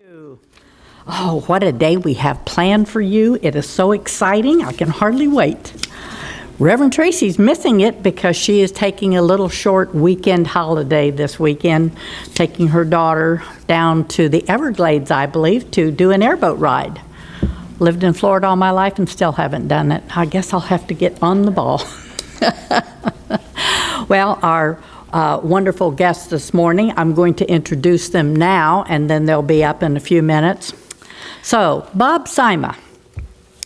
Oh, what a day we have planned for you. It is so exciting. I can hardly wait. Reverend Tracey's missing it because she is taking a little short weekend holiday this weekend, taking her daughter down to the Everglades, I believe, to do an airboat ride. Lived in Florida all my life and still haven't done it. I guess I'll have to get on the ball. Well, our wonderful guests this morning, I'm going to introduce them now, and then they'll be up in a few minutes. So, Bob Sima,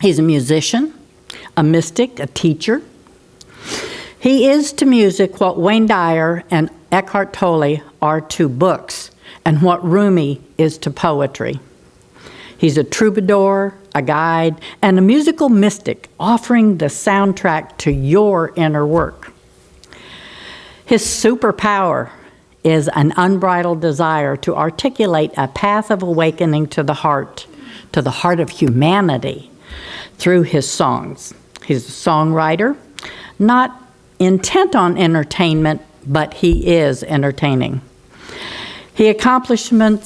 he's a musician, a mystic, a teacher. He is to music what Wayne Dyer and Eckhart Tolle are to books, and what Rumi is to poetry. He's a troubadour, a guide, and a musical mystic, offering the soundtrack to your inner work. His superpower is an unbridled desire to articulate a path of awakening to the heart of humanity through his songs. He's a songwriter, not intent on entertainment, but he is entertaining. He accomplishes in a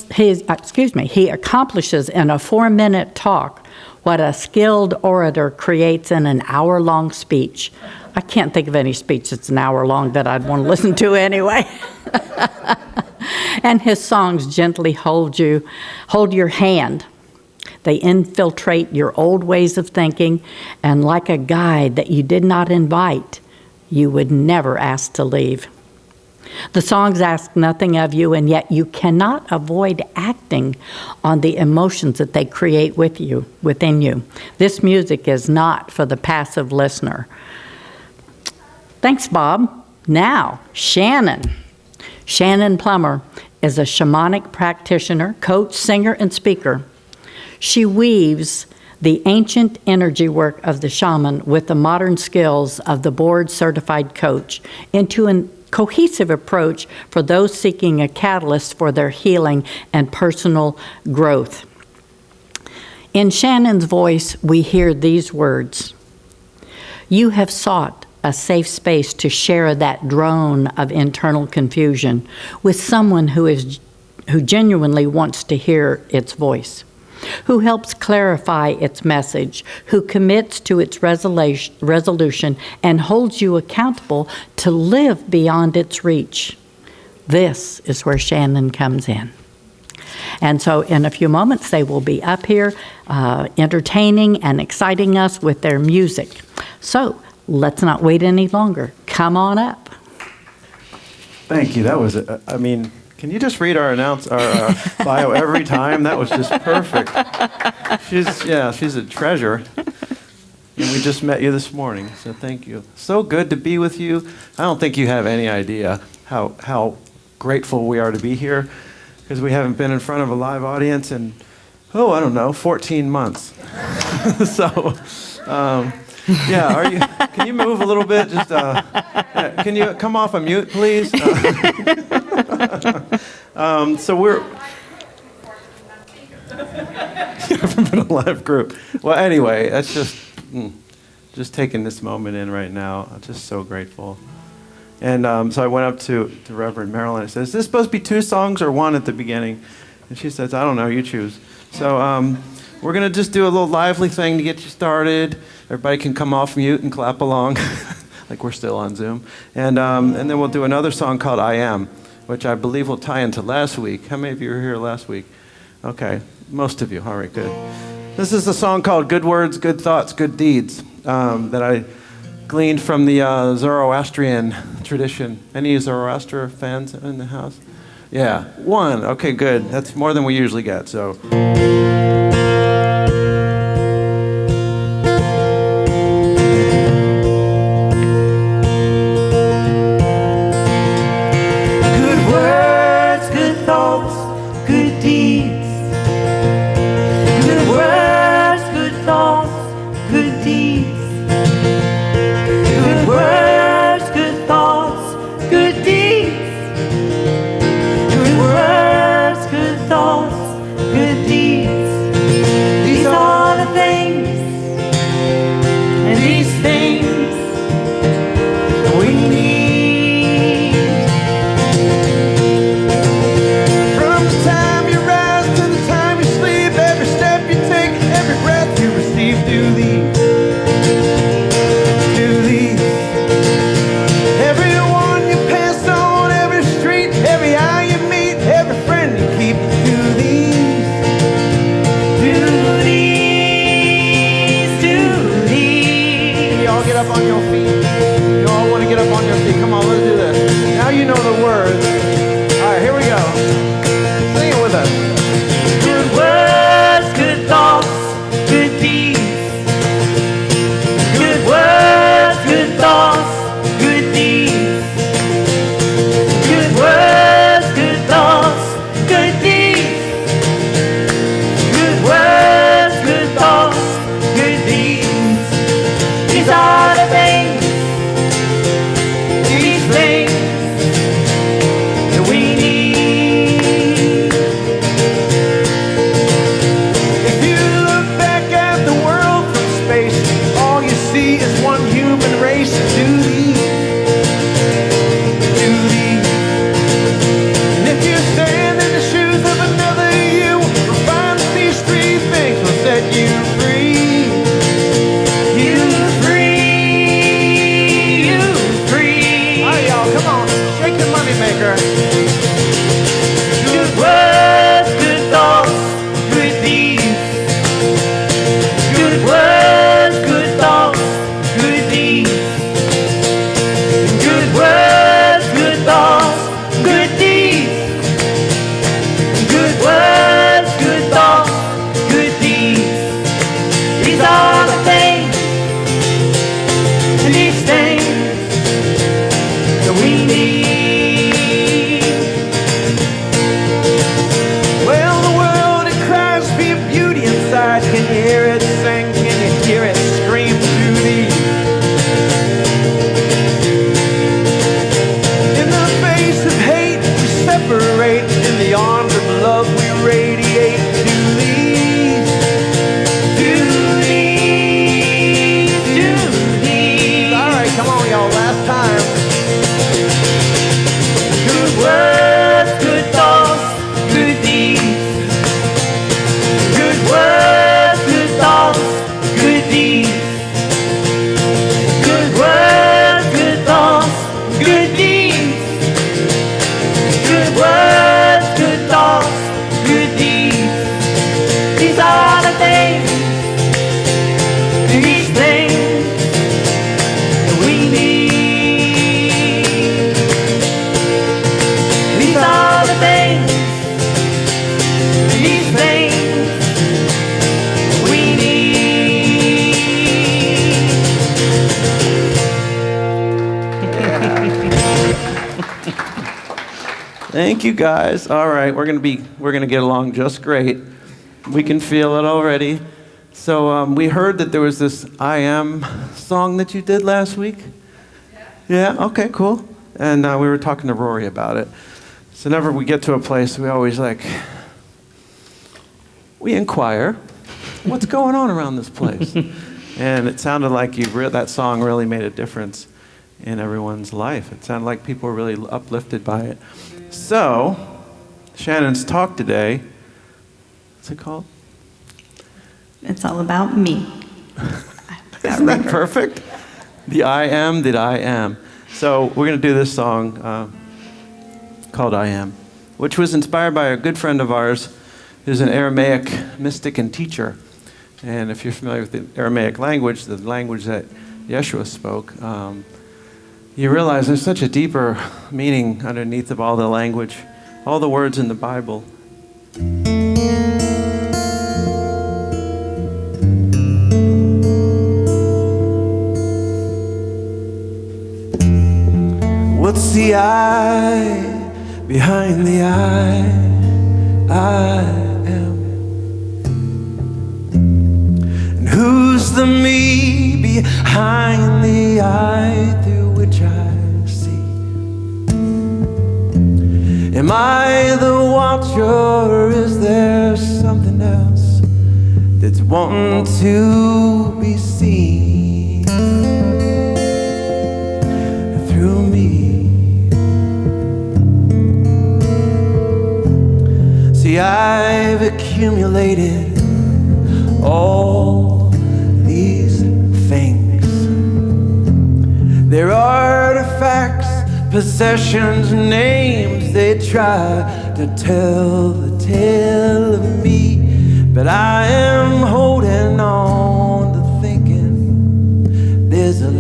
4-minute talk what a skilled orator creates in an hour-long speech. I can't think of any speech that's an hour long that I'd want to listen to anyway. And his songs gently hold your hand. They infiltrate your old ways of thinking, and like a guide that you did not invite, you would never ask to leave. The songs ask nothing of you, and yet you cannot avoid acting on the emotions that they create within you. This music is not for the passive listener. Thanks, Bob. Now, Shannon. Shannon Plummer is a shamanic practitioner, coach, singer, and speaker. She weaves the ancient energy work of the shaman with the modern skills of the board-certified coach into a cohesive approach for those seeking a catalyst for their healing and personal growth. In Shannon's voice, we hear these words: "You have sought a safe space to share that drone of internal confusion with someone who genuinely wants to hear its voice, who helps clarify its message, who commits to its resolution and holds you accountable to live beyond its reach." This is where Shannon comes in. And so in a few moments, they will be up here entertaining and exciting us with their music. So let's not wait any longer. Come on up. Thank you. That was, can you just read our bio every time? That was just perfect. She's a treasure. And we just met you this morning, so thank you. So good to be with you. I don't think you have any idea how grateful we are to be here, because we haven't been in front of a live audience in, 14 months. Can you move a little bit? Just, can you come off a mute, please? So we're from a live group. Well, anyway, that's just taking this moment in right now. I'm just so grateful. And so I went up to Reverend Marilyn. I said, "Is this supposed to be 2 songs or 1 at the beginning?" And she says, "I don't know. You choose." So we're going to just do a little lively thing to get you started. Everybody can come off mute and clap along, like we're still on Zoom. And then we'll do another song called "I Am," which I believe will tie into last week. How many of you were here last week? Okay, most of you. All right, good. This is a song called "Good Words, Good Thoughts, Good Deeds" that I gleaned from the Zoroastrian tradition. Any Zoroaster fans in the house? Yeah, 1. Okay, good. That's more than we usually get, so. Good words, good thoughts, good deeds. get up on your feet? You all want to get up on your feet? Come on, let's do this. Now you know the words. All right, here we go. Sing it with us. Good words, good thoughts, good deeds. Good words, good thoughts, good deeds. Good words, good thoughts, good deeds. Good words, good thoughts, good deeds. These are the things, these things that we need. If you look back at the world from space, all you see is one human race. Do these. And if you stand in the shoes of another you, will find that these three things will set you free. You free, you free. All right, y'all, come on, shake the moneymaker. Good words, good thoughts, good deeds. Good words, good thoughts, good deeds. Good words, good thoughts, good deeds. Good words, good thoughts, good deeds. These are the things, and these things that we need. Well, the world, it cries for your beauty inside. Can you hear it sing? Can you hear it scream to thee? In the face of hate, we separate. In the arms of love, we radiate. Do these. Do these, do these. All right, come on, y'all, last time. Good words, good thoughts, good deeds. Good words, good thoughts, good deeds. Good words, good thoughts, good deeds. Good words, good thoughts, good deeds. These are the things, these things that we need. These are the things, these things we need. Thank you, guys. All right, we're gonna get along just great. We can feel it already. So we heard that there was this "I Am" song that you did last week. Yeah. Okay. Cool. And we were talking to Rory about it. So whenever we get to a place, we always we inquire, what's going on around this place? And it sounded like that song really made a difference in everyone's life. It sounded like people were really uplifted by it. So, Shannon's talk today, what's it called? It's all about me. Isn't that perfect? The I am that I am. So we're going to do this song called I Am, which was inspired by a good friend of ours who's an Aramaic mystic and teacher. And if you're familiar with the Aramaic language, the language that Yeshua spoke, you realize there's such a deeper meaning underneath of all the language, all the words in the Bible. What's the I behind the I am? And who's the me behind the I through which I see? Am I the watcher, or is there something else that's wanting to be seen through me? See, I've accumulated all these things. They're artifacts, possessions, names. They try to tell the tale of me, but I am holding on to thinking there's a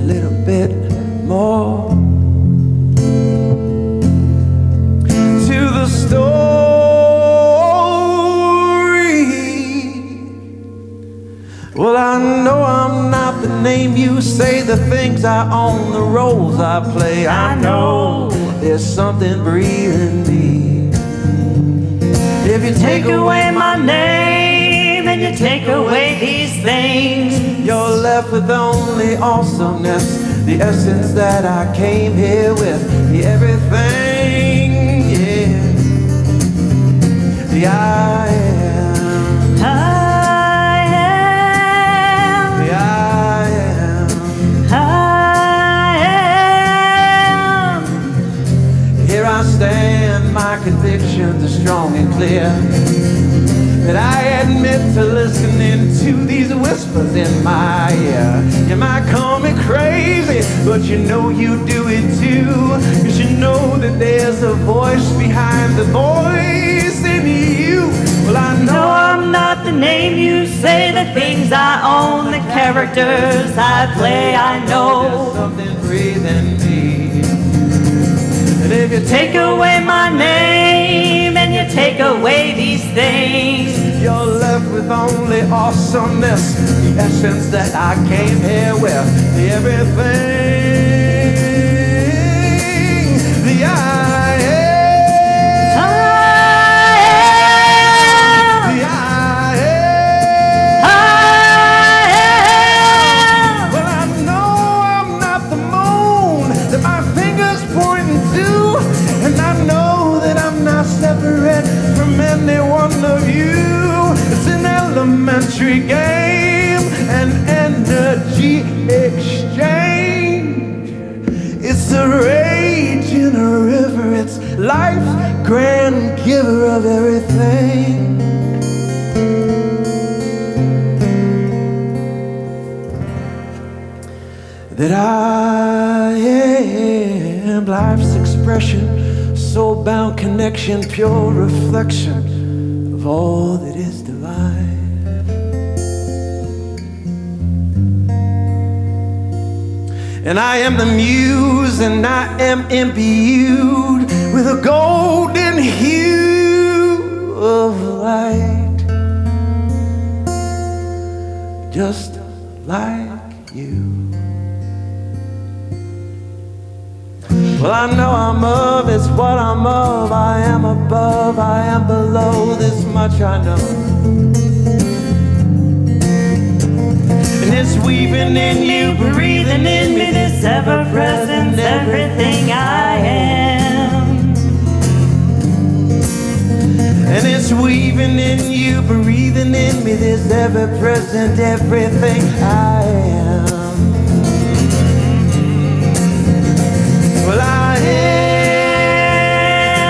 know I'm not the name you say, the things I own, the roles I play. I know there's something breathing me. If you take away my name and you take away these things, you're left with only awesomeness, the essence that I came here with, the everything, yeah. The I am. I am. The I am. I am. Here I stand, my convictions are strong and clear. That I admit to listening to these whispers in my ear. You might call me crazy, but you know you do it too. 'Cause you know that there's a voice behind the voice in you. Well, I know No, I'm not the name you say, the things I own, the characters I play. I there's know. something breathing me. And if you Take away my name and you take away these things, you're left with only awesomeness, the essence that I came here with, the everything, the I am. I am. The I I am. am. Well, I know I'm not the moon that my fingers pointing to, and I know that I'm not separate from any one of you. It's an elementary game, an energy exchange. It's a rage in a river, it's life's grand giver of everything. That I am, life's expression, soul-bound connection, pure reflection of all that is divine. And I am the muse, and I am imbued with a golden hue of light, just like you. Well, I know I'm of, it's what I'm of. I am above, I am below, this much I know. And it's weaving in you, breathing in me, this ever-present everything I am. And it's weaving in you, breathing in me, this ever-present everything I am. Well, I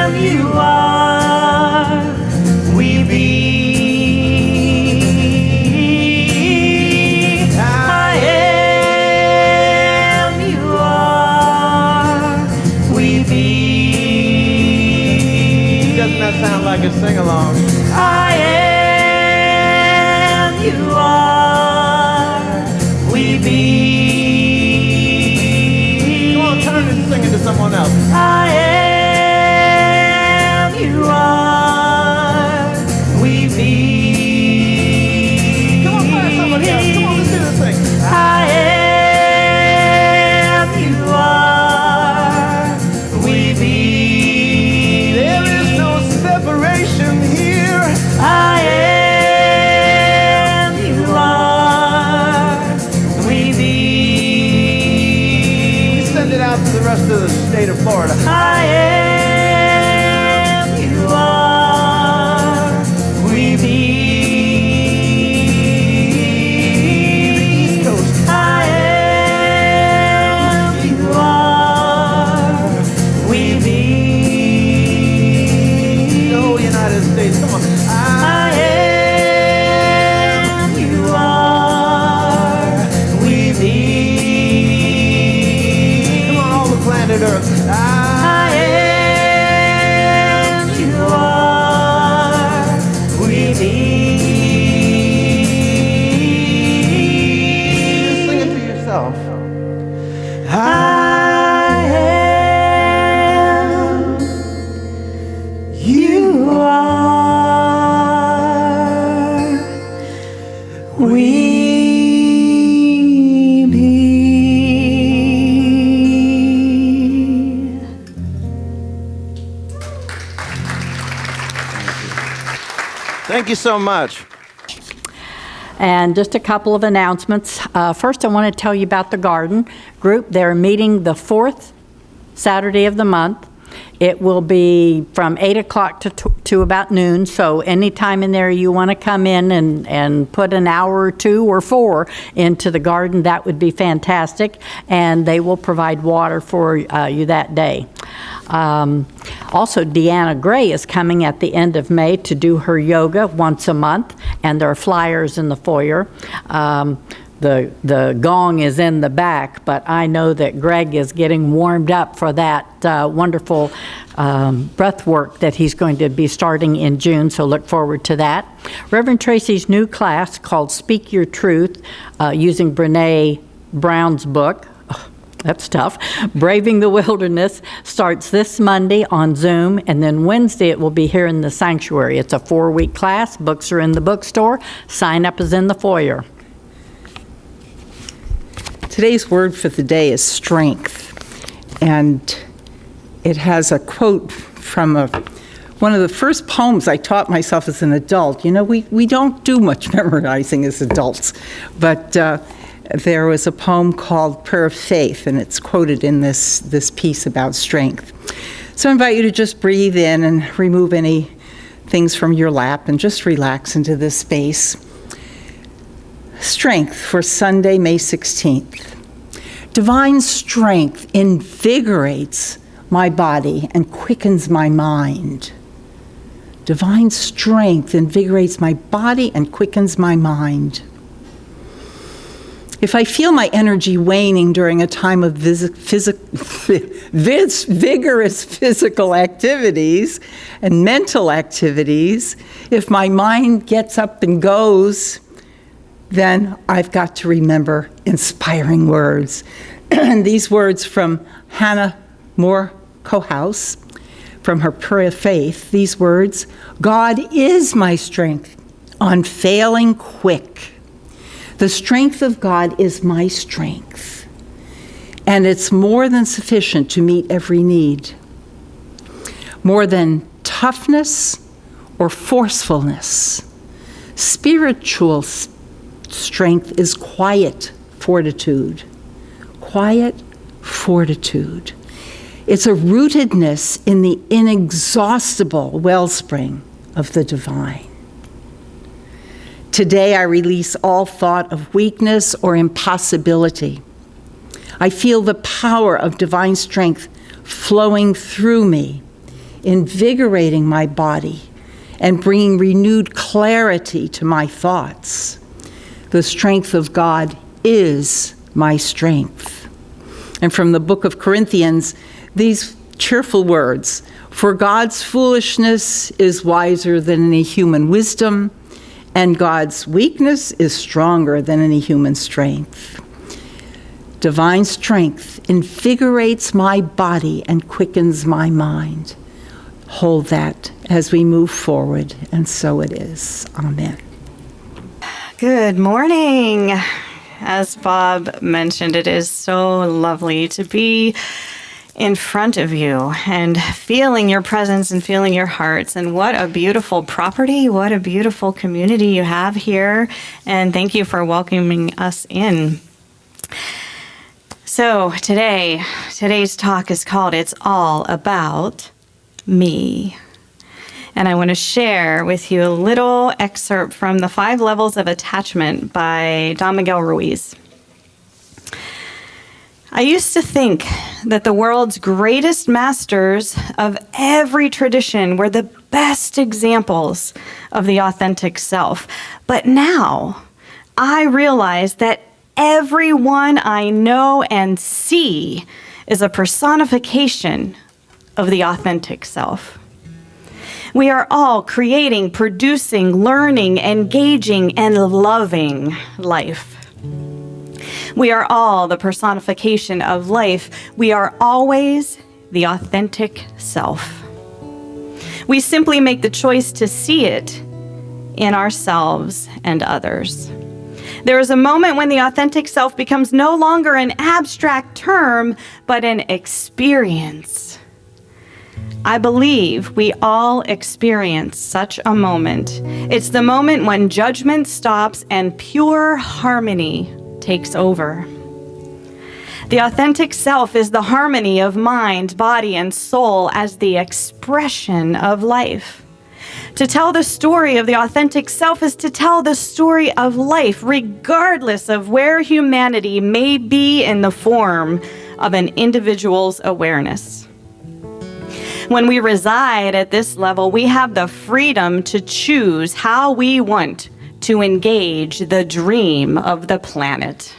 am, you are, we be. I am, you are, we be. Doesn't that sound like a sing-along? I am, you are, we be. Turn and sing it to someone else. I am, you are, we be. Come on, find somebody else. Come on, let's do this thing. I am, you are, we be. There is no separation here. I am, you are, we be. Send it out to the rest of the state of Florida. I am, you are, we be. East Coast. I am, you are, we be. No, United States, come on. I am, you are, we be. Planet Earth. I am. Thank you so much. And just a couple of announcements. First, I want to tell you about the garden group. They're meeting the fourth Saturday of the month. It will be from 8 o'clock to about noon, so anytime in there you want to come in and put an hour or 2 or 4 into the garden, that would be fantastic, and they will provide water for you that day. Also, Deanna Gray is coming at the end of May to do her yoga once a month, and there are flyers in the foyer. The gong is in the back, but I know that Greg is getting warmed up for that wonderful breath work that he's going to be starting in June, so look forward to that. Reverend Tracey's new class called Speak Your Truth, using Brene Brown's book. That's tough. Braving the Wilderness starts this Monday on Zoom, and then Wednesday it will be here in the sanctuary. It's a 4-week class. Books are in the bookstore. Sign up is in the foyer. Today's word for the day is strength, and it has a quote from one of the first poems I taught myself as an adult. You know, we don't do much memorizing as adults, but there was a poem called Prayer of Faith, and it's quoted in this piece about strength. So I invite you to just breathe in and remove any things from your lap and just relax into this space. Strength for Sunday, May 16th. Divine strength invigorates my body and quickens my mind. Divine strength invigorates my body and quickens my mind. If I feel my energy waning during a time of vigorous physical activities and mental activities, if my mind gets up and goes, then I've got to remember inspiring words. And these words from Hannah Moore Cohouse, from her Prayer of Faith, these words, God is my strength, unfailing quick. The strength of God is my strength, and it's more than sufficient to meet every need. More than toughness or forcefulness, spiritual strength is quiet fortitude. Quiet fortitude. It's a rootedness in the inexhaustible wellspring of the divine. Today, I release all thought of weakness or impossibility. I feel the power of divine strength flowing through me, invigorating my body, and bringing renewed clarity to my thoughts. The strength of God is my strength. And from the book of Corinthians, these cheerful words, for God's foolishness is wiser than any human wisdom, and God's weakness is stronger than any human strength. Divine strength invigorates my body and quickens my mind. Hold that as we move forward, and so it is. Amen. Good morning. As Bob mentioned, it is so lovely to be in front of you and feeling your presence and feeling your hearts. And what a beautiful property, what a beautiful community you have here. And thank you for welcoming us in. So today's talk is called It's All About Me. And I want to share with you a little excerpt from The 5 Levels of Attachment by Don Miguel Ruiz. I used to think that the world's greatest masters of every tradition were the best examples of the authentic self. But now I realize that everyone I know and see is a personification of the authentic self. We are all creating, producing, learning, engaging, and loving life. We are all the personification of life. We are always the authentic self. We simply make the choice to see it in ourselves and others. There is a moment when the authentic self becomes no longer an abstract term, but an experience. I believe we all experience such a moment. It's the moment when judgment stops and pure harmony takes over. The authentic self is the harmony of mind, body, and soul as the expression of life. To tell the story of the authentic self is to tell the story of life, regardless of where humanity may be in the form of an individual's awareness. When we reside at this level, we have the freedom to choose how we want to engage the dream of the planet.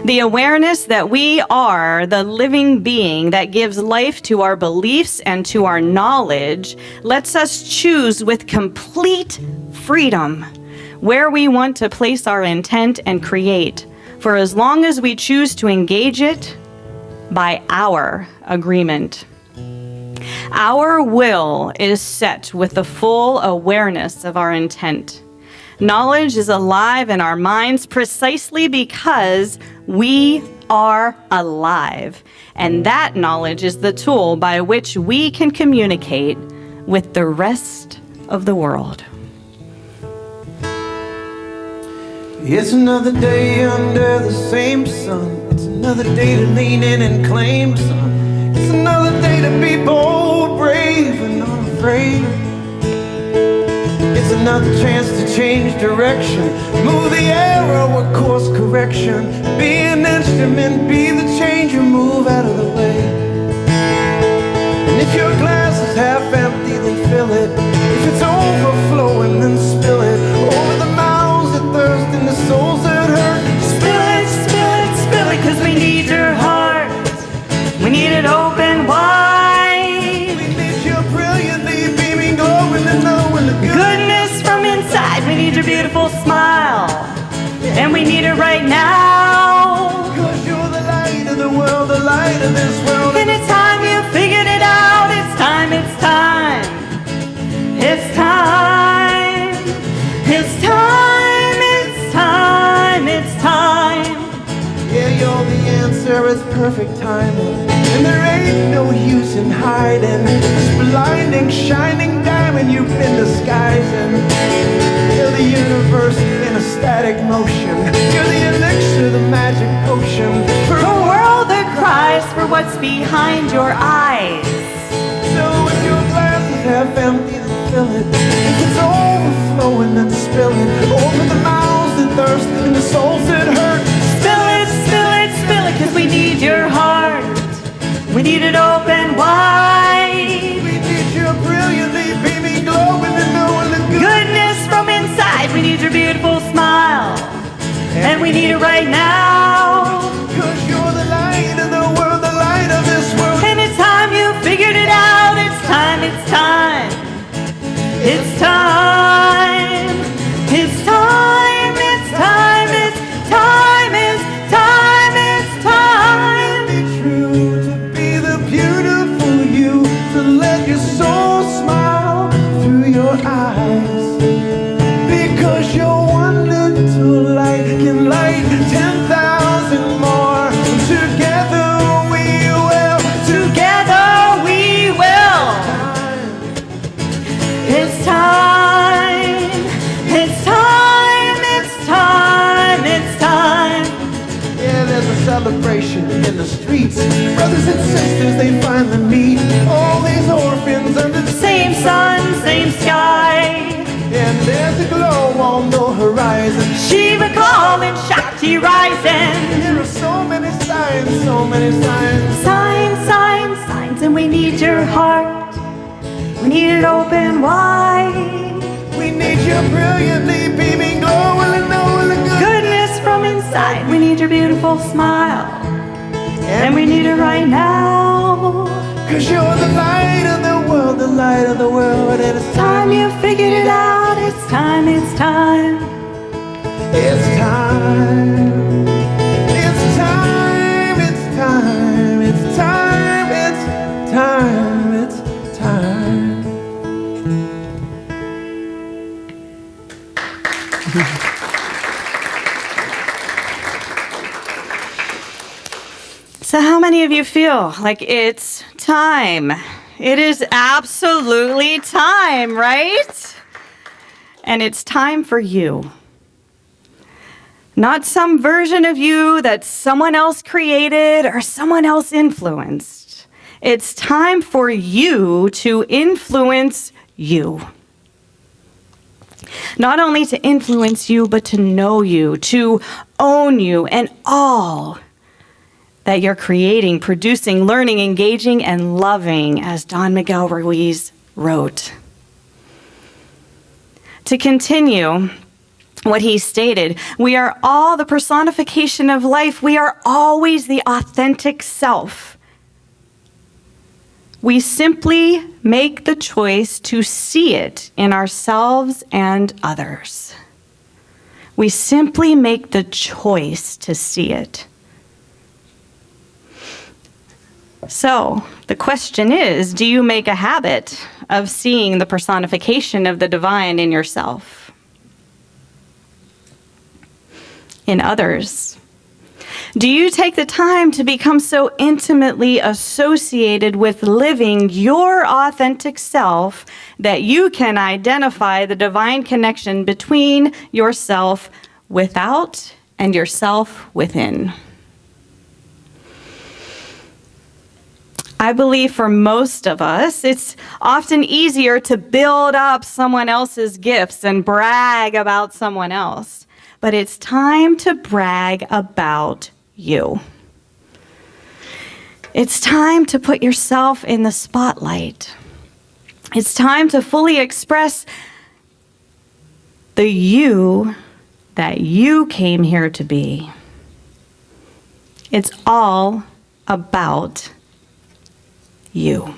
The awareness that we are the living being that gives life to our beliefs and to our knowledge lets us choose with complete freedom where we want to place our intent and create, for as long as we choose to engage it by our agreement. Our will is set with the full awareness of our intent. Knowledge is alive in our minds precisely because we are alive. And that knowledge is the tool by which we can communicate with the rest of the world. It's another day under the same sun. It's another day to lean in and claim some. It's another day to be bold, brave, and unafraid. It's another chance to change direction, move the arrow with course correction, be an instrument, be the changer, move out of the way. And if your glass is half empty, then fill it. If it's overflowing, then spill it over the mouths that thirst and the souls that hurt. Spill it, spill it, spill it, 'cause we need your heart. We need it open wide. We need your brilliantly beaming, glowing, and knowing the Goodness from inside. We need your beautiful smile. And we need it right now. 'Cause you're the light of the world, the light of this world. And it's time you figured it out. It's time, it's time. It's time. It's time, it's time, it's time. Yeah, you're the answer, it's perfect timing. And there ain't no use in hiding. This blinding, shining diamond you've been disguising. You're the universe in a static motion. You're the elixir, the magic potion. For A world that cries for what's behind your eyes. so if your glass is half empty, then fill it. If it's overflowing, then spill it over the mouths that thirst and the souls that hurt. Spill it, spill it, spill it, 'cause we need your heart. We need it open wide. We need your brilliantly beaming, glowing, and knowing the good. Goodness from inside. We need your beautiful smile. And we need it right now. 'Cause you're the light of the world, the light of this world. And it's time you figured it out. It's time, it's time. It's time. It's time, it's time, it's time, it's time, it's time. Be true, to be the beautiful you, to let your soul smile through your eyes. Because you're one little light can light 10,000 more. Together we will. Together we will. It's time. It's time. It's time. It's time. Yeah, there's a celebration in the streets. Brothers and sisters, they finally meet. All these orphans under the Same sun, same sky. And there's a glow on the horizon. Shiva calling, Shakti rising. There are so many signs, so many signs. Signs, signs, signs, and we need your heart. We need it open wide. We need your brilliantly beaming, glowing, and knowing the good. Goodness from inside. We need your beautiful smile. And we need it right now. 'Cause you're the light of the world, the light of the world. And it's Time you figured it out. It's time, it's time. it's time. It's time, it's time, it's time, it's time, it's time. So how many of you feel like it's time? It is absolutely time, right? And it's time for you. Not some version of you that someone else created or someone else influenced. It's time for you to influence you. Not only to influence you, but to know you, to own you, and all that you're creating, producing, learning, engaging, and loving, as Don Miguel Ruiz wrote. To continue what he stated, we are all the personification of life. We are always the authentic self. We simply make the choice to see it in ourselves and others. We simply make the choice to see it. So, the question is, do you make a habit of seeing the personification of the divine in yourself, in others? Do you take the time to become so intimately associated with living your authentic self that you can identify the divine connection between yourself without and yourself within? I believe for most of us, it's often easier to build up someone else's gifts and brag about someone else. But it's time to brag about you. It's time to put yourself in the spotlight. It's time to fully express the you that you came here to be. It's all about you.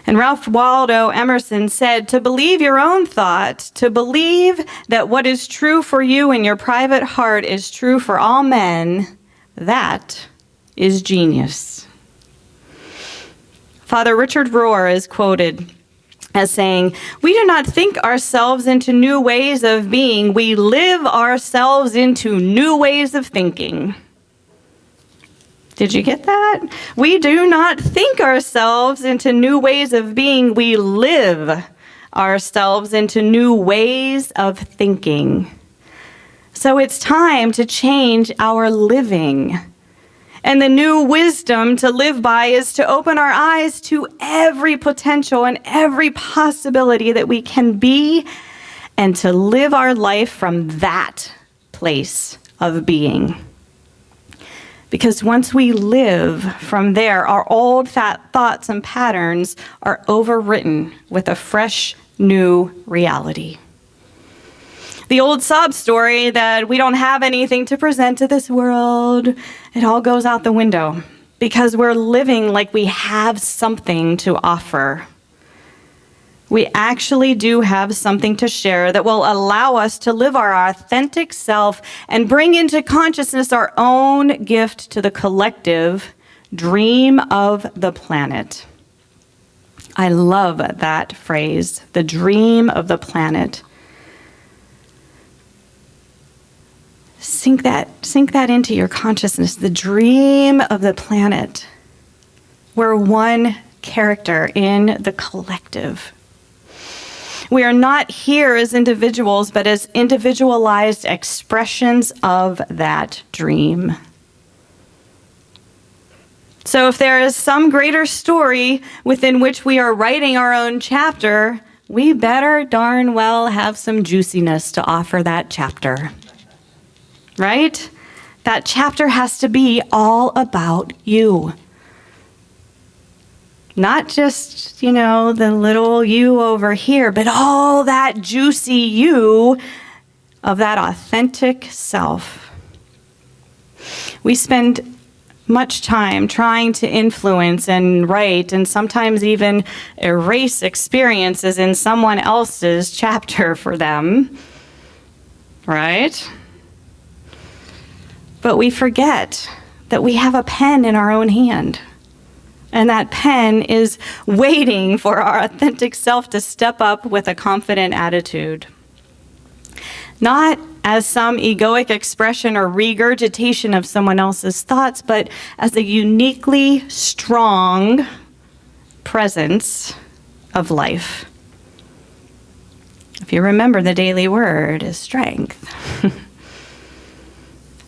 And Ralph Waldo Emerson said, to believe your own thought, to believe that what is true for you in your private heart is true for all men, that is genius. Father Richard Rohr is quoted as saying, we do not think ourselves into new ways of being, we live ourselves into new ways of thinking. Did you get that? We do not think ourselves into new ways of being. We live ourselves into new ways of thinking. So it's time to change our living. And the new wisdom to live by is to open our eyes to every potential and every possibility that we can be, and to live our life from that place of being. Because once we live from there, our old thoughts and patterns are overwritten with a fresh, new reality. The old sob story that we don't have anything to present to this world, it all goes out the window because we're living like we have something to offer. We actually do have something to share that will allow us to live our authentic self and bring into consciousness our own gift to the collective dream of the planet. I love that phrase, the dream of the planet. Sink that into your consciousness, the dream of the planet. We're one character in the collective. We are not here as individuals, but as individualized expressions of that dream. So if there is some greater story within which we are writing our own chapter, we better darn well have some juiciness to offer that chapter. Right? That chapter has to be all about you. Not just, the little you over here, but all that juicy you of that authentic self. We spend much time trying to influence and write and sometimes even erase experiences in someone else's chapter for them, right? But we forget that we have a pen in our own hand. And that pen is waiting for our authentic self to step up with a confident attitude. Not as some egoic expression or regurgitation of someone else's thoughts, but as a uniquely strong presence of life. If you remember, the daily word is strength.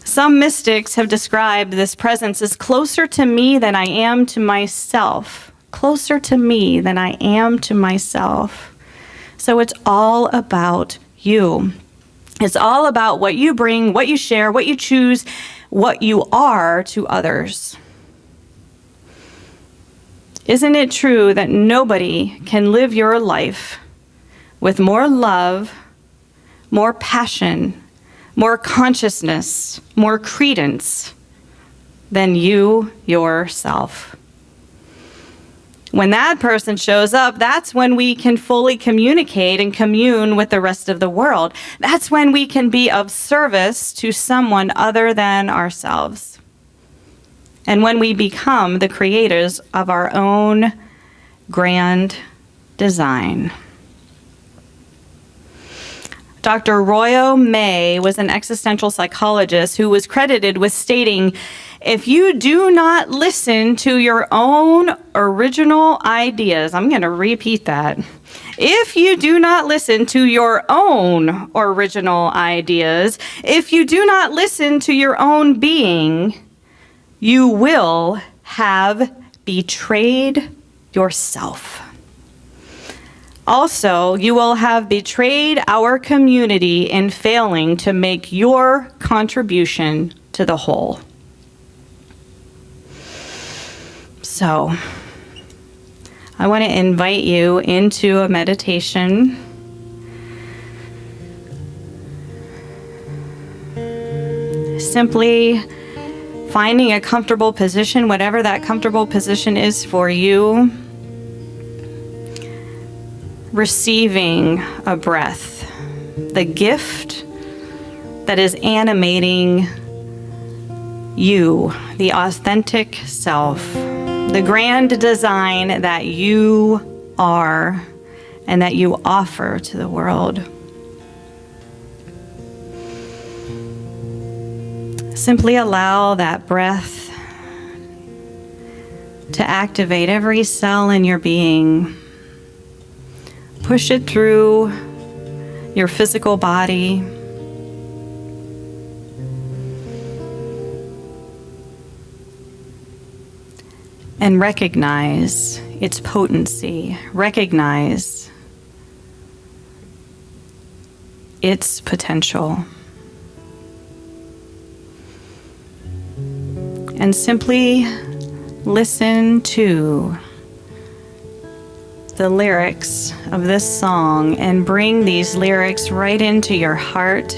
Some mystics have described this presence as closer to me than I am to myself. Closer to me than I am to myself. So it's all about you. It's all about what you bring, what you share, what you choose, what you are to others. Isn't it true that nobody can live your life with more love, more passion, more consciousness, more credence than you yourself? When that person shows up, that's when we can fully communicate and commune with the rest of the world. That's when we can be of service to someone other than ourselves. And when we become the creators of our own grand design. Dr. Royo May was an existential psychologist who was credited with stating, "If you do not listen to your own original ideas," I'm going to repeat that. If you do not listen to your own original ideas, if you do not listen to your own being, you will have betrayed yourself. Also, you will have betrayed our community in failing to make your contribution to the whole. So, I want to invite you into a meditation. Simply finding a comfortable position, whatever that comfortable position is for you. Receiving a breath, the gift that is animating you, the authentic self, the grand design that you are and that you offer to the world. Simply allow that breath to activate every cell in your being. Push it through your physical body. And recognize its potency. Recognize its potential. And simply listen to the lyrics of this song and bring these lyrics right into your heart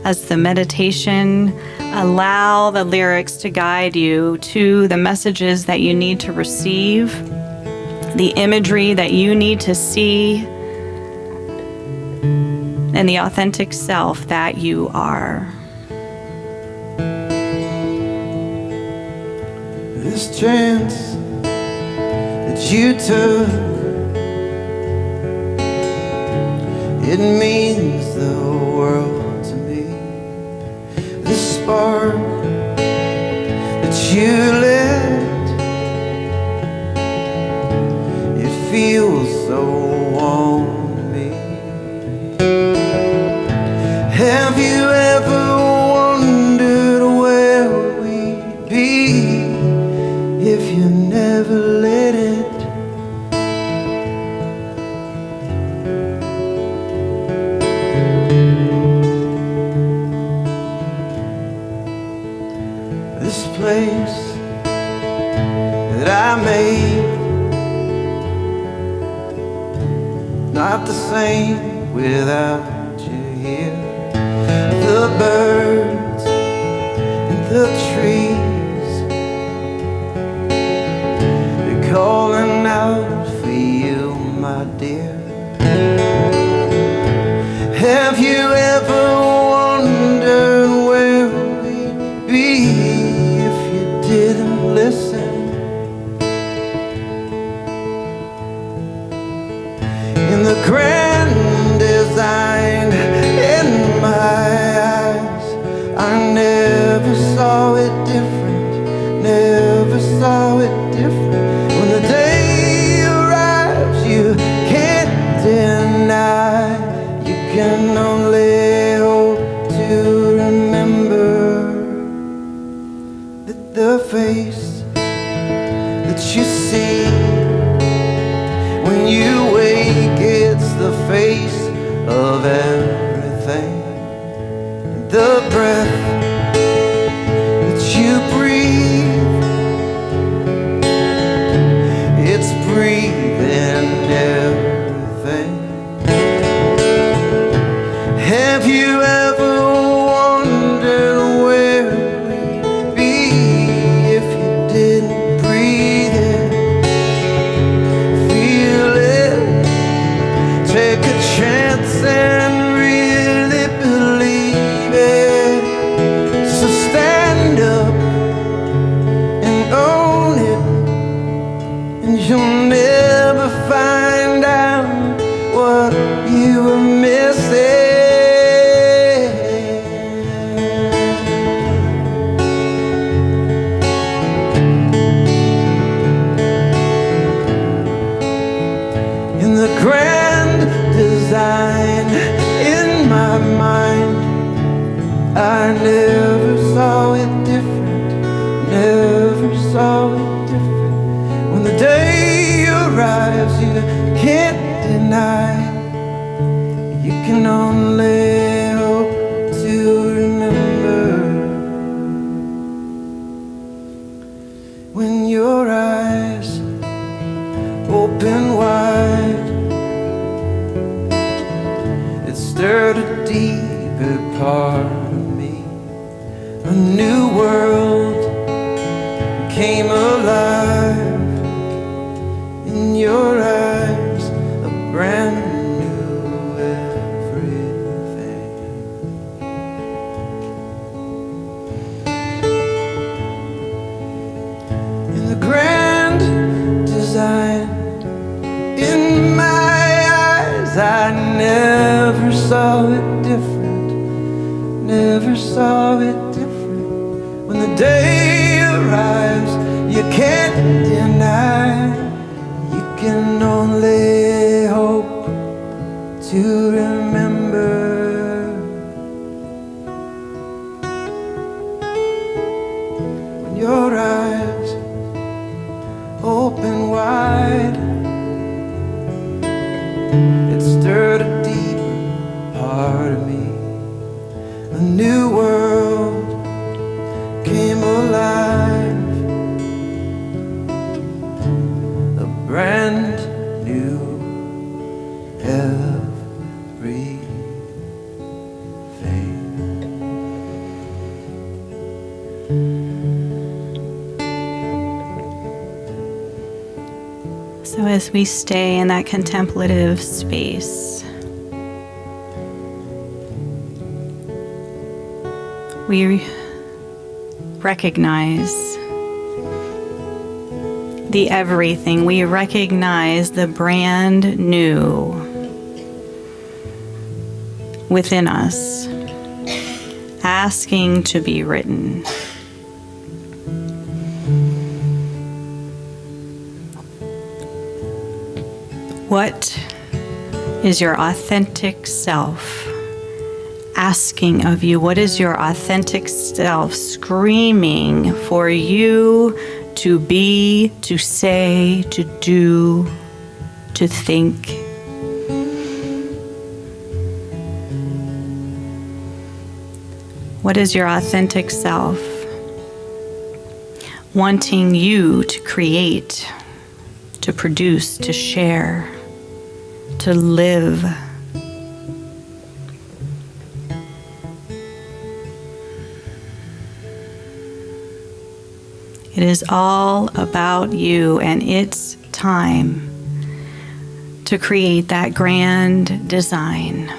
as the meditation. Allow the lyrics to guide you to the messages that you need to receive, the imagery that you need to see, and the authentic self that you are. This chance that you took, it means the world to me. The spark that you lit, it feels so warm to me. Have you ever wondered where we'd be if you never lit it? This place that I made, not the same without you here. The birds and the trees, they're calling out for you, my dear. Have you ever wondered where we'd be if you didn't listen? In the grand design in my eyes, I never saw it different. the face that you see. When you wake, it's the face of everything. The breath that you breathe, it's breathing everything. Have you ever wondered where we'd be if you didn't breathe it? Feel it, take a chance and really believe it. So stand up and own it, and you'll never find out what you were missing. In the grand design in my mind, I never saw it different, never saw it different. When the day arrives, you can't deny, you can only hope to remember. When your eyes open wide, it stirred a deeper part of me. A new world came alive in your eyes, a brand new everything. In the grand design in my eyes, I never saw it different, never saw it different. When the day arrives, you can't deny, you can only hope to remember. When your eyes open wide, it stirred a deep part of me. A new world came alive, a brand new everything. So as we stay in that contemplative space, we recognize the everything. We recognize the brand new within us, asking to be written. What is your authentic self asking of you? What is your authentic self screaming for you to be, to say, to do, to think? What is your authentic self wanting you to create, to produce, to share, to live? It is all about you, and it's time to create that grand design.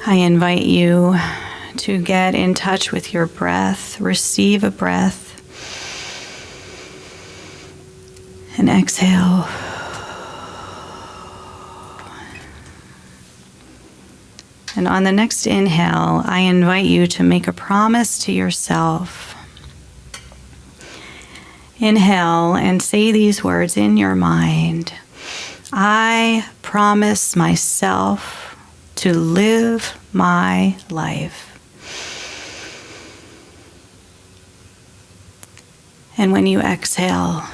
I invite you to get in touch with your breath, receive a breath, and exhale. And on the next inhale, I invite you to make a promise to yourself. Inhale and say these words in your mind. I promise myself to live my life. And when you exhale,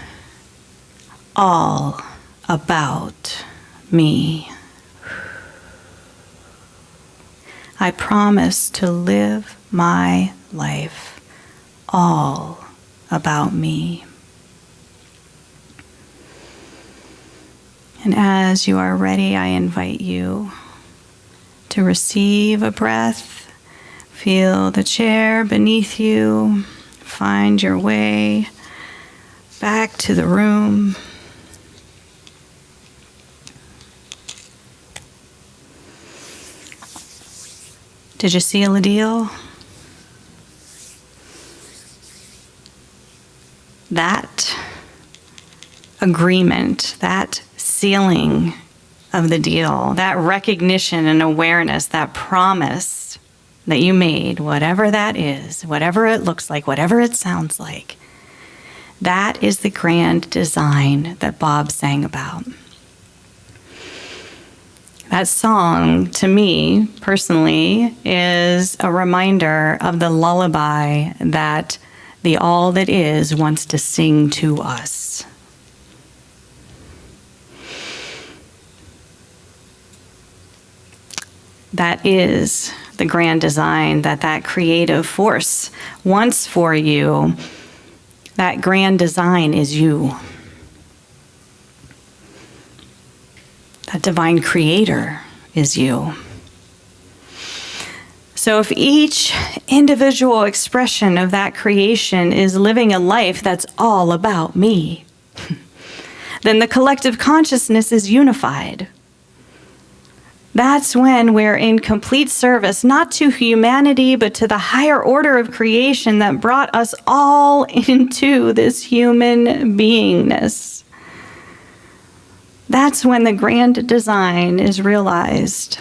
all about me. I promise to live my life all about me. And as you are ready, I invite you to receive a breath. Feel the chair beneath you. Find your way back to the room. Did you seal a deal? That agreement, that sealing of the deal, that recognition and awareness, that promise that you made, whatever that is, whatever it looks like, whatever it sounds like, that is the grand design that Bob sang about. That song, to me, personally, is a reminder of the lullaby that the all that is wants to sing to us. That is the grand design that creative force wants for you. That grand design is you. That divine creator is you. So if each individual expression of that creation is living a life that's all about me, then the collective consciousness is unified. That's when we're in complete service, not to humanity, but to the higher order of creation that brought us all into this human beingness. That's when the grand design is realized.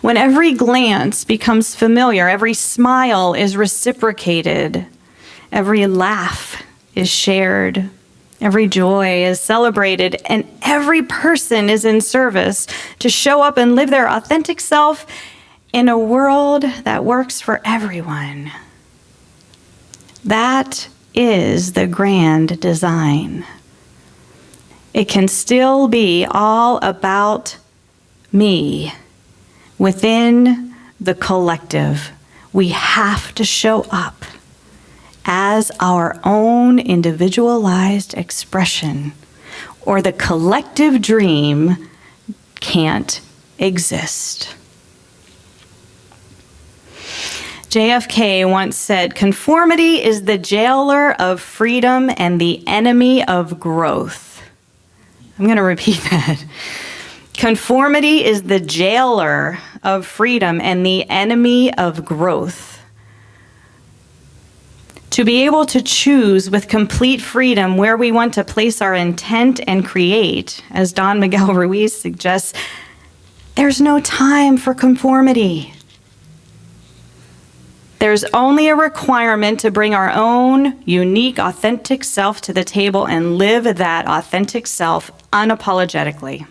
When every glance becomes familiar, every smile is reciprocated, every laugh is shared, every joy is celebrated, and every person is in service to show up and live their authentic self in a world that works for everyone. That is the grand design. It can still be all about me within the collective. We have to show up as our own individualized expression, or the collective dream can't exist. JFK once said, "Conformity is the jailer of freedom and the enemy of growth." I'm going to repeat that. Conformity is the jailer of freedom and the enemy of growth. To be able to choose with complete freedom where we want to place our intent and create, as Don Miguel Ruiz suggests, there's no time for conformity. There's only a requirement to bring our own unique, authentic self to the table and live that authentic self unapologetically.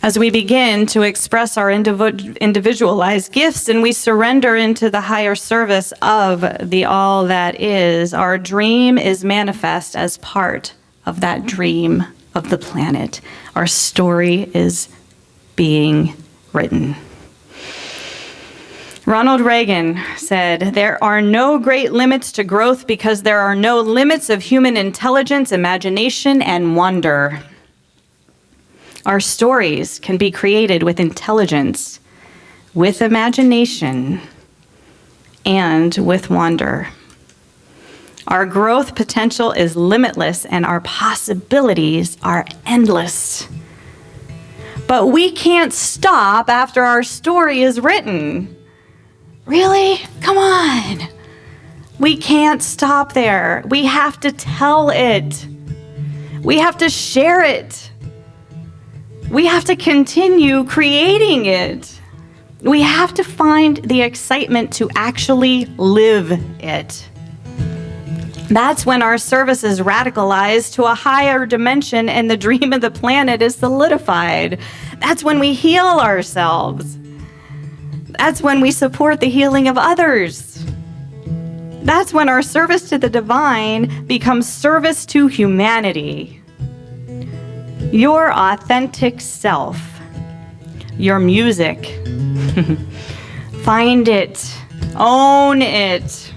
As we begin to express our individualized gifts and we surrender into the higher service of the all that is, our dream is manifest as part of that dream of the planet. Our story is being written. Ronald Reagan said, "There are no great limits to growth because there are no limits of human intelligence, imagination, and wonder." Our stories can be created with intelligence, with imagination, and with wonder. Our growth potential is limitless and our possibilities are endless. But we can't stop after our story is written. Really? Come on. We can't stop there. We have to tell it. We have to share it. We have to continue creating it. We have to find the excitement to actually live it. That's when our service is radicalized to a higher dimension and the dream of the planet is solidified. That's when we heal ourselves. That's when we support the healing of others. That's when our service to the divine becomes service to humanity. Your authentic self, your music. Find it, own it,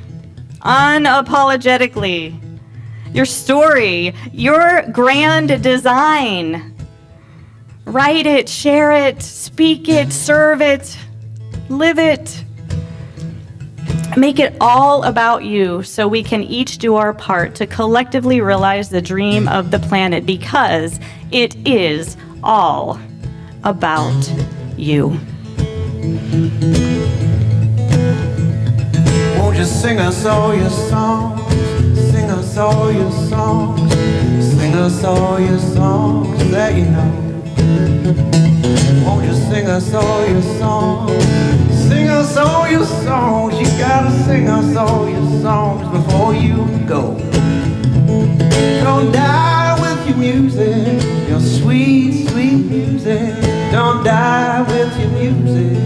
unapologetically. Your story, your grand design. Write it, share it, speak it, serve it, live it. Make it all about you so we can each do our part to collectively realize the dream of the planet, because it is all about you. Won't you sing us all your songs? Sing us all your songs. Sing us all your songs that you know. Won't you sing us all your songs? Sing us all your songs. You gotta sing us all your songs before you go. Don't die with your music, your sweet, sweet music. Don't die with your music.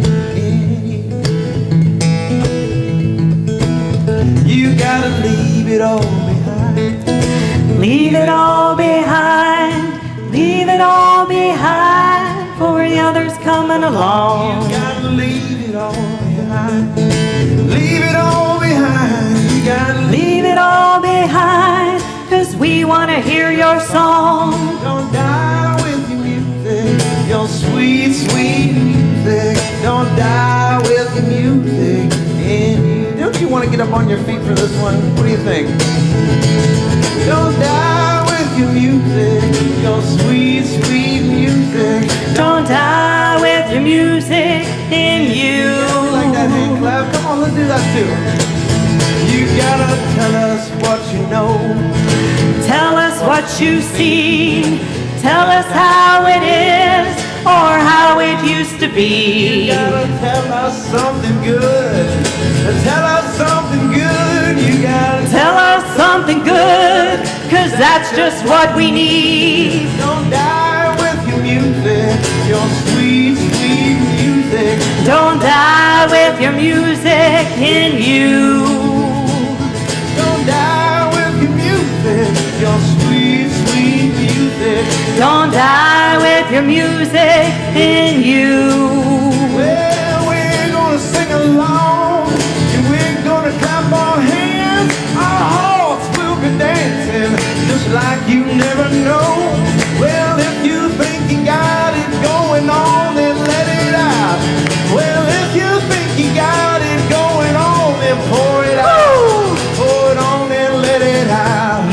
You gotta leave it all behind. Leave it all behind, leave it all behind for the others coming along. You gotta leave it all behind. Leave it all behind. You gotta Leave it all behind, 'cause we want to hear your song. Don't die with your music, your sweet, sweet music. Don't die with your music. And don't you want to get up on your feet for this one? What do you think? Don't die with your music, your sweet, sweet music. Don't die with your music in you. We like that hand clap. Come on, let's do that too. You gotta tell us what you know. Tell us what you've seen. Tell us how it is or how it used to You be. gotta tell us something good. Tell us something good. You gotta Tell us something good, 'cause that's just what we need. Don't die with your music, your sweet, sweet music. Don't die with your music in you. Don't die with your music, your sweet, sweet music. Don't die with your music in you. Well, we're gonna sing along, and we're gonna clap our hands. Our hearts will be dancing, just like you never know. Well, if you think you got it going on, then let it out. Well, if you think you got it going on, then pour it out. Pour it on and let it out.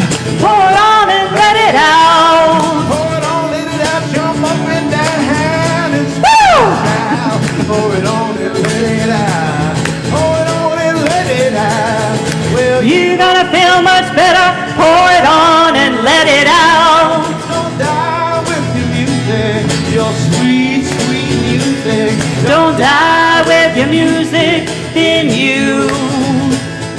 Pour it on and let it out. Pour it on, let it out. Jump up in that hand and Woo! out. Pour it on and let it out. Pour it on and let it out. Well, You're gonna feel much better. Pour it on and let it out. don't die with your music, your sweet, sweet music. Don't die with your music in you.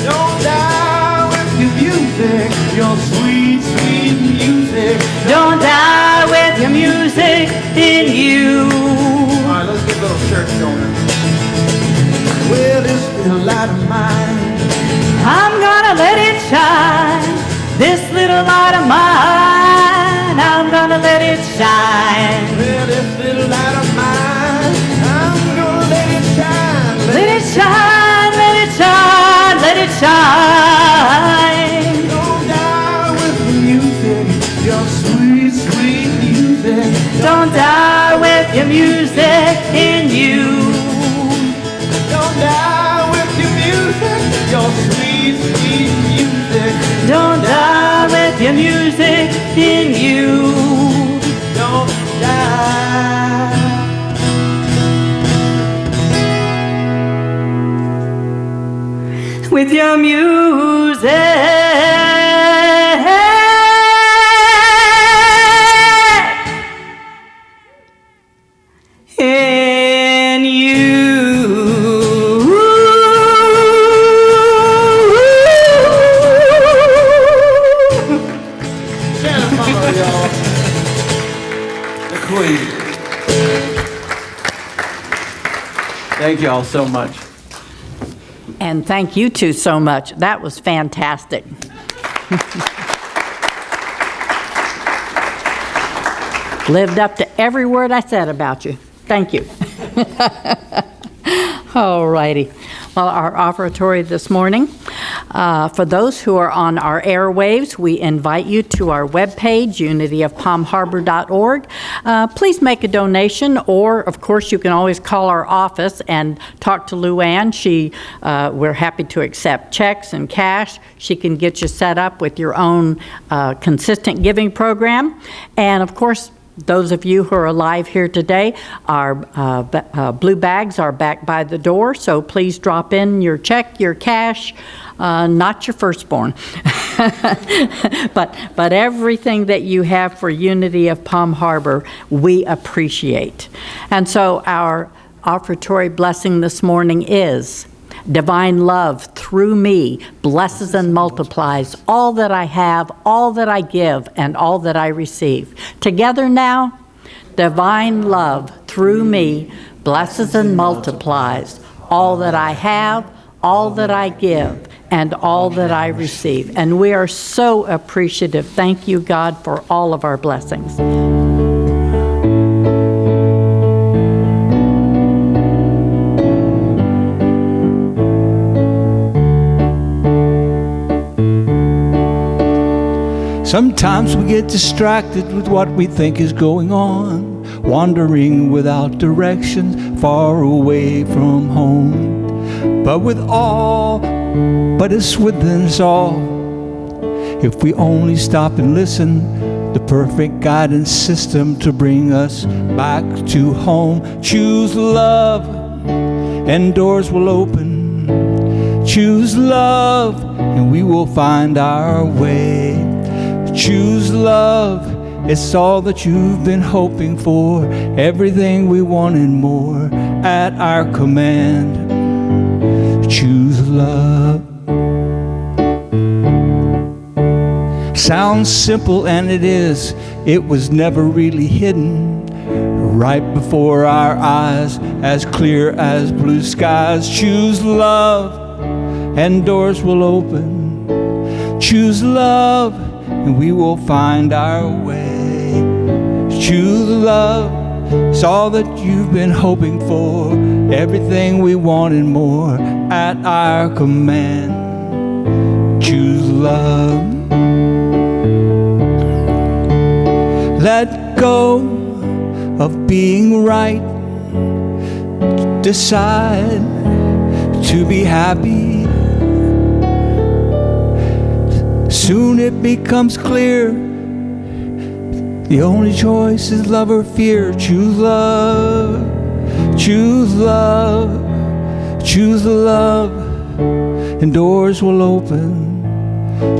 Don't die with your music, your sweet, sweet music. Don't die with your music in you. All right, let's get a little church going. Well, this little light of mine. I'm gonna let it shine. This little light of mine, I'm gonna let it shine. Well, this little light of mine, I'm gonna let it shine. Let it shine, let it shine, let it shine. Don't die with the music, your sweet, sweet music. Don't die with your music in you. Don't die with your music, your sweet, sweet music. Don't die with your music in you. Don't die. With your music in you. Thank you all so much. And thank you two so much. That was fantastic. Lived up to every word I said about you. Thank you. All righty. Well, our offertory this morning, for those who are on our airwaves, we invite you to our webpage, unityofpalmharbor.org. Please make a donation, or, of course, you can always call our office and talk to Luann. We're happy to accept checks and cash. She can get you set up with your own consistent giving program. And, of course, those of you who are alive here today, our blue bags are back by the door, so please drop in your check, your cash, not your firstborn, but everything that you have for Unity of Palm Harbor, we appreciate. And so our offertory blessing this morning is: divine love through me blesses and multiplies all that I have, all that I give, and all that I receive. Together now, divine love through me blesses and multiplies all that I have, all that I give, and all that I receive. And we are so appreciative. Thank you, God, for all of our blessings. Sometimes we get distracted with what we think is going on, wandering without directions, far away from home. But it's within us all. If we only stop and listen, the perfect guidance system to bring us back to home. Choose love, and doors will open. Choose love, and we will find our way. Choose love, it's all that you've been hoping for, everything we want and more at our command. Choose love. Sounds simple, and it is. It was never really hidden. Right before our eyes, as clear as blue skies. Choose love, and doors will open. Choose love, and we will find our way. Choose love, it's all that you've been hoping for, everything we want and more at our command. Choose love. Let go of being right. Decide to be happy. Soon it becomes clear, the only choice is love or fear. Choose love, choose love, choose love, and doors will open.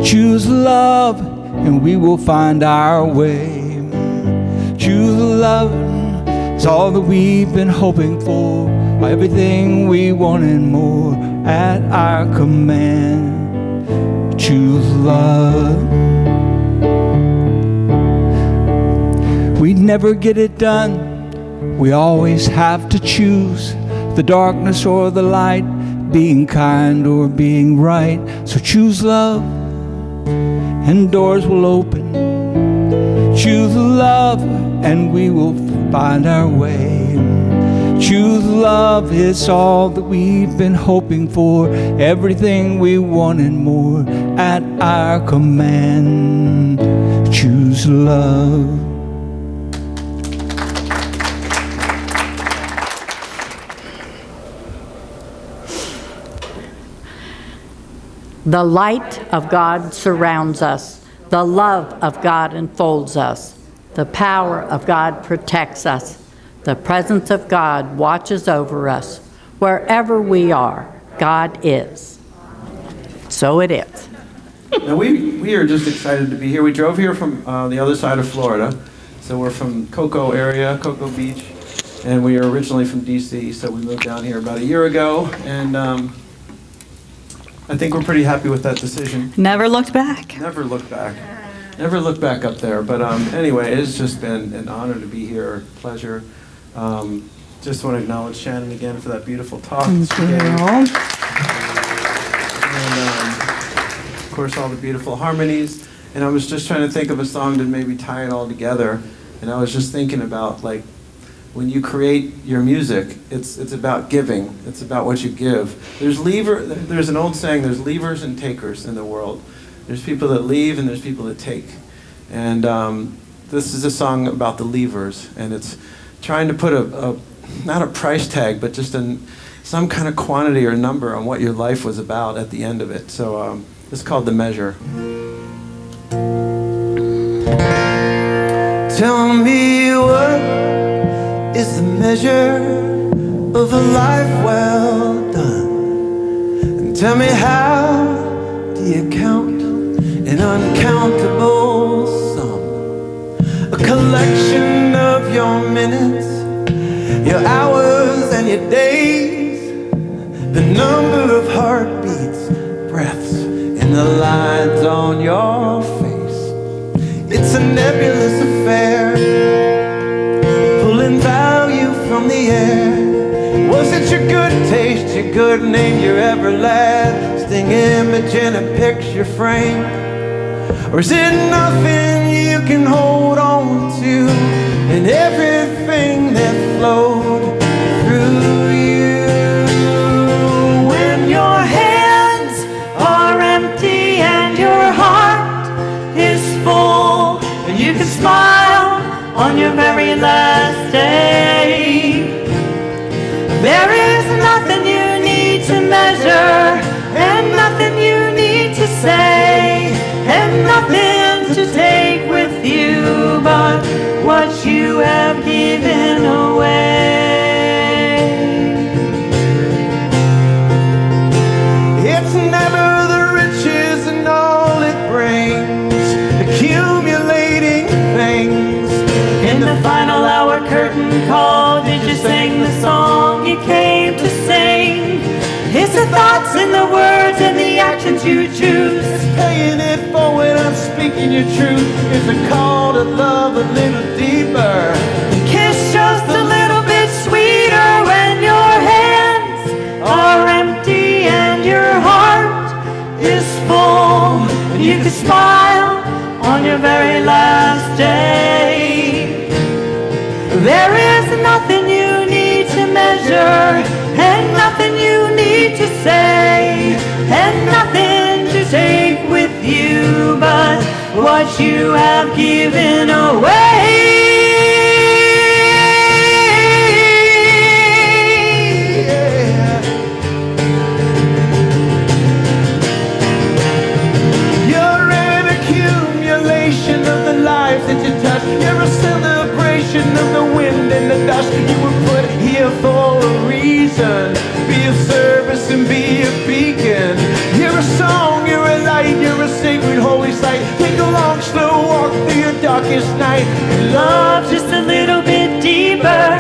Choose love, and we will find our way. Choose love, it's all that we've been hoping for, everything we want and more at our command. Choose love. We never get it done. We always have to choose the darkness or the light, being kind or being right. So choose love, and doors will open. Choose love, and we will find our way. Choose love, it's all that we've been hoping for, everything we want and more at our command. Choose love. The light of God surrounds us. The love of God enfolds us. The power of God protects us. The presence of God watches over us. Wherever we are, God is. So it is. And we are just excited to be here. We drove here from the other side of Florida. So we're from Cocoa area, Cocoa Beach. And we are originally from D.C., so we moved down here about a year ago. And I think we're pretty happy with that decision. Never looked back. Never looked back. Never looked back up there. But anyway, it's just been an honor to be here, pleasure. just want to acknowledge Shannon again for that beautiful talk that she gave. And of course, all the beautiful harmonies. And I was just trying to think of a song to maybe tie it all together. And I was just thinking about, like, when you create your music, it's about giving. It's about what you give. There's an old saying, there's leavers and takers in the world. There's people that leave and there's people that take. And this is a song about the leavers. And it's trying to put not a price tag, but just some kind of quantity or number on what your life was about at the end of it. So it's called The Measure. Tell me what is the measure of a life well done? And tell me how do you count an uncountable sum? A collection of your minutes, your hours and your days, the number of heartbeats, breaths, and the lines on your face. It's a nebulous affair, pulling value from the air. Was it your good taste, your good name, your everlasting image in a picture frame? Or is it nothing you can hold on to, and everything that flowed through you? When your hands are empty and your heart is full, and you can smile on your very last day. There is nothing you need to measure, and nothing you need to say, and nothing to take with you but what you have given away. It's never the riches and all it brings, accumulating things. In the final hour curtain call, did you sing the song you came to sing? It's the thoughts and the words and the actions you choose. It's paying it forward, I'm speaking your truth. It's a call to love a little deeper. Kiss just a little bit sweeter when your hands are empty and your heart is full. You can smile on your very last day. There is nothing you need to measure, and nothing you need to say, and nothing to take with you but what you have given away. You're an accumulation of the lives that you touch. You're a celebration of the wind and the dust. You were put here for a reason. Be of service and be a beacon. You're a song, you're a light, you're a sacred holy sight. Take a long slow walk through your darkest night. Love just a little bit deeper,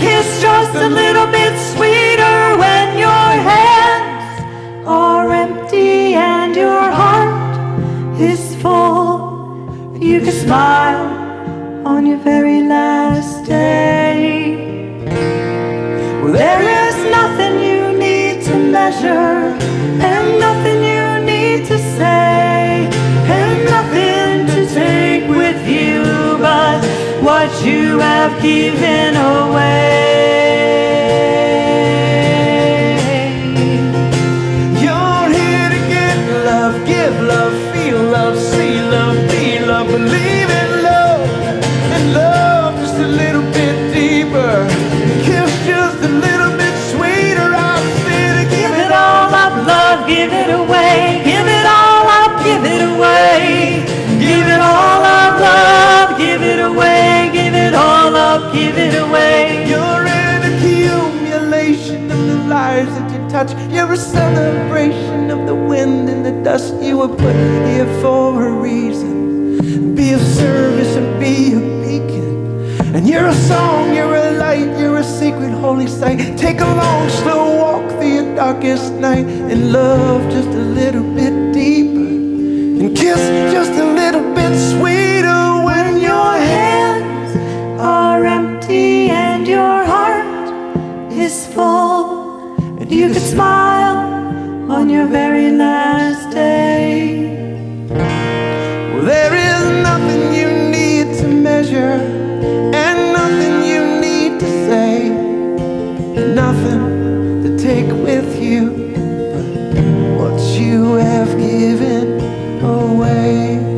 kiss just a little bit sweeter when your hands are empty and your heart is full. You can smile on your very last day. Well, there is nothing you need to measure, and nothing you need to say, and nothing to take with you but what you have given away. You're here to get love, give love, feel love, see love, be love, believe in love, and love just a little bit deeper. Kiss just a little bit sweeter. I said, give it all up, love, give it away. Give it all up, give it away. Give it all up, love, give it away. Give it all up, give it away. You're an accumulation of the lives that you touch. You're a celebration of the wind and the dust. You were put here for a reason. Be of service and be a beacon. And you're a song, you're a light, you're a secret holy sight. Take a long slow walk through your darkest night, and love just a little bit deeper, and kiss just a little bit sweeter when your hands are empty and your heart is full, and you could smile on your very last day. Well, there is nothing you need to measure, and nothing you need to say, and nothing to take with you but what you have given away.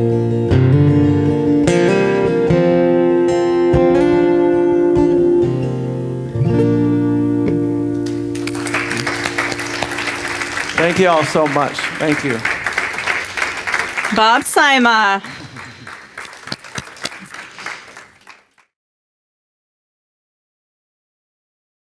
Thank you all so much. Thank you. Bob Sima.